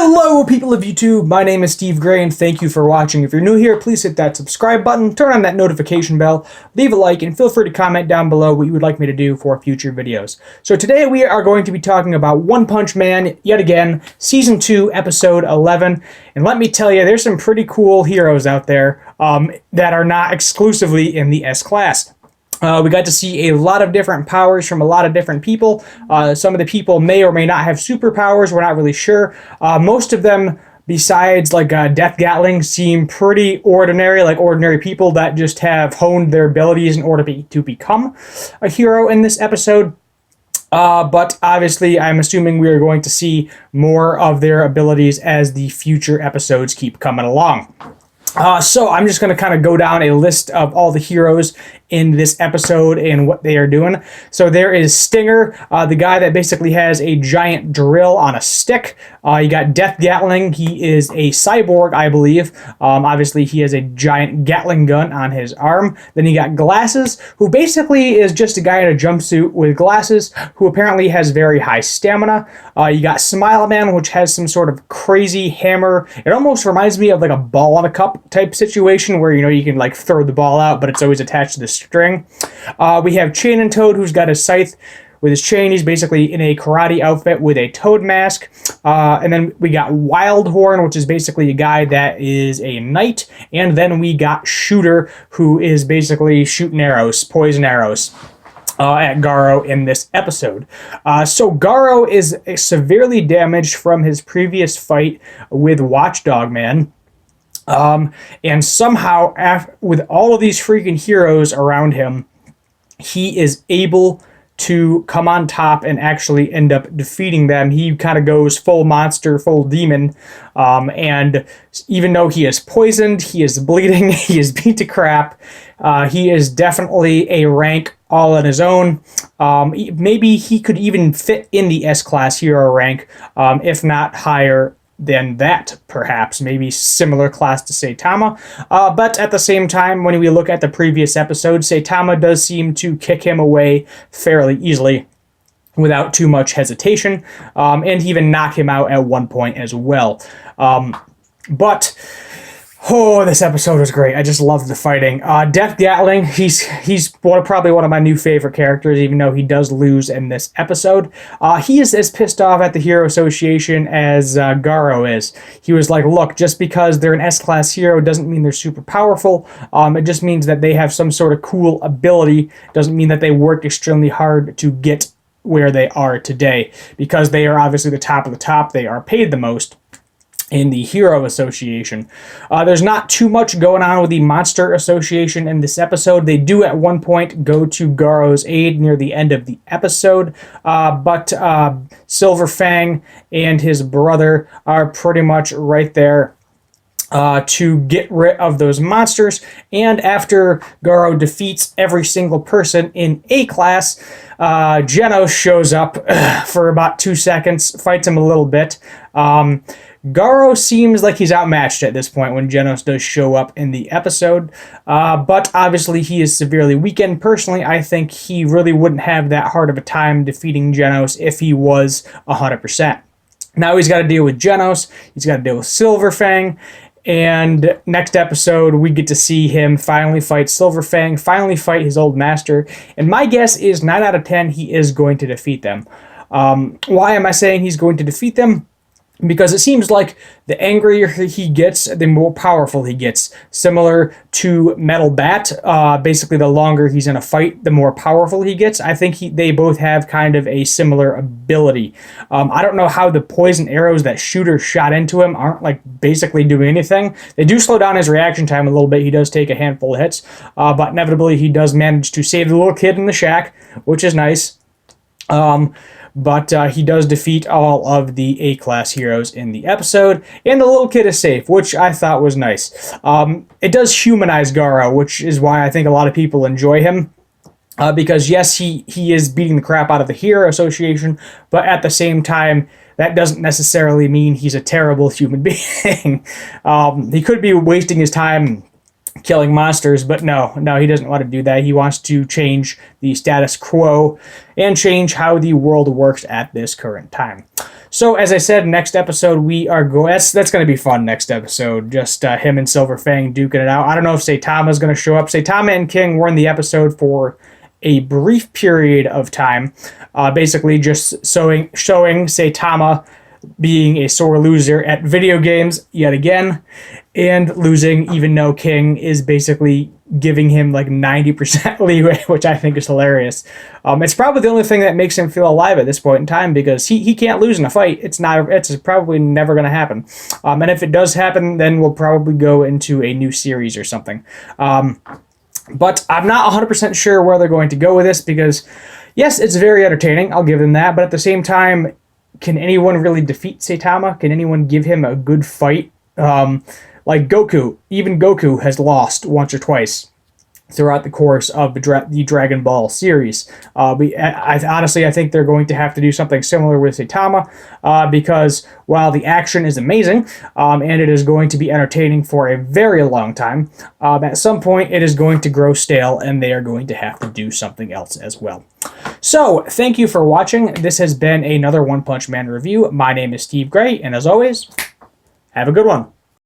Hello people of YouTube, my name is Steve Gray and thank you for watching. If you're new here, please hit that subscribe button, turn on that notification bell, leave a like, and feel free to comment down below what you would like me to do for future videos. So today we are going to be talking about One Punch Man, yet again, Season 2, Episode 11. And let me tell you, there's some pretty cool heroes out there that are not exclusively in the S-Class. We got to see a lot of different powers from a lot of different people. Some of the people may or may not have superpowers. We're not really sure. Most of them, besides like Death Gatling, seem pretty ordinary, like ordinary people that just have honed their abilities in order to become a hero in this episode. But obviously, I'm assuming we are going to see more of their abilities as the future episodes keep coming along. So I'm just going to kind of go down a list of all the heroes in this episode and what they are doing. So there is Stinger, the guy that basically has a giant drill on a stick. You got Death Gatling. He is a cyborg, I believe. Obviously, he has a giant Gatling gun on his arm. Then you got Glasses, who basically is just a guy in a jumpsuit with glasses, who apparently has very high stamina. You got Smile Man, which has some sort of crazy hammer. It almost reminds me of like a ball on a cup type situation where, you know, you can like throw the ball out, but it's always attached to the string. We have Chain and Toad, who's got a scythe with his chain. He's basically in a karate outfit with a toad mask. And then we got Wild Horn, which is basically a guy that is a knight. And then we got Shooter, who is basically shooting arrows, poison arrows. At Garo in this episode. So Garo is severely damaged from his previous fight with Watchdog Man. And somehow, with all of these freaking heroes around him, he is able to come on top and actually end up defeating them. He kind of goes full monster, full demon, and even though he is poisoned, he is bleeding, he is beat to crap, he is definitely a rank all on his own. Maybe he could even fit in the S-Class hero rank, if not higher than that, perhaps. Maybe similar class to Saitama. But at the same time, when we look at the previous episode, Saitama does seem to kick him away fairly easily without too much hesitation, and even knock him out at one point as well. Oh, this episode was great. I just loved the fighting. Death Gatling, he's probably one of my new favorite characters, even though he does lose in this episode. He is as pissed off at the Hero Association as Garo is. He was like, look, just because they're an S-Class hero doesn't mean they're super powerful. It just means that they have some sort of cool ability. Doesn't mean that they worked extremely hard to get where they are today. Because they are obviously the top of the top, they are paid the most in the Hero Association. There's not too much going on with the Monster Association in this episode. They do at one point go to Garo's aid near the end of the episode, but Silver Fang and his brother are pretty much right there to get rid of those monsters. And after Garo defeats every single person in A-Class, Genos shows up for about 2 seconds, fights him a little bit. Garo seems like he's outmatched at this point when Genos does show up in the episode, but obviously he is severely weakened. Personally, I think he really wouldn't have that hard of a time defeating Genos if he was 100%. Now he's got to deal with Genos, he's got to deal with Silver Fang, and next episode we get to see him finally fight Silver Fang, finally fight his old master, and my guess is 9 out of 10 he is going to defeat them. Why am I saying he's going to defeat them? Because it seems like the angrier he gets, the more powerful he gets. Similar to Metal Bat, basically the longer he's in a fight, the more powerful he gets. I think they both have kind of a similar ability. I don't know how the poison arrows that Shooter shot into him aren't like basically doing anything. They do slow down his reaction time a little bit. He does take a handful of hits, but inevitably he does manage to save the little kid in the shack, which is nice. But he does defeat all of the A-Class heroes in the episode, and the little kid is safe, which I thought was nice. It does humanize Garo, which is why I think a lot of people enjoy him. Because yes, he is beating the crap out of the Hero Association, but at the same time, that doesn't necessarily mean he's a terrible human being. He could be wasting his time killing monsters, but no, he doesn't want to do that. He wants to change the status quo and change how the world works at this current time. So as I said, next episode we are going. That's going to be fun. Next episode, just him and Silver Fang duking it out. I don't know if Saitama's going to show up. Saitama and King were in the episode for a brief period of time, basically just showing Saitama being a sore loser at video games yet again, and losing even though King is basically giving him like 90% leeway, which I think is hilarious. It's probably the only thing that makes him feel alive at this point in time, because he can't lose in a fight. It's probably never going to happen. And if it does happen, then we'll probably go into a new series or something. But I'm not 100% sure where they're going to go with this, because yes, it's very entertaining. I'll give them that. But at the same time, can anyone really defeat Saitama? Can anyone give him a good fight? Like Goku, even Goku has lost once or twice throughout the course of the Dragon Ball series. Honestly, I think they're going to have to do something similar with Saitama, because while the action is amazing, and it is going to be entertaining for a very long time, at some point it is going to grow stale, and they are going to have to do something else as well. So, thank you for watching. This has been another One Punch Man review. My name is Steve Gray, and as always, have a good one.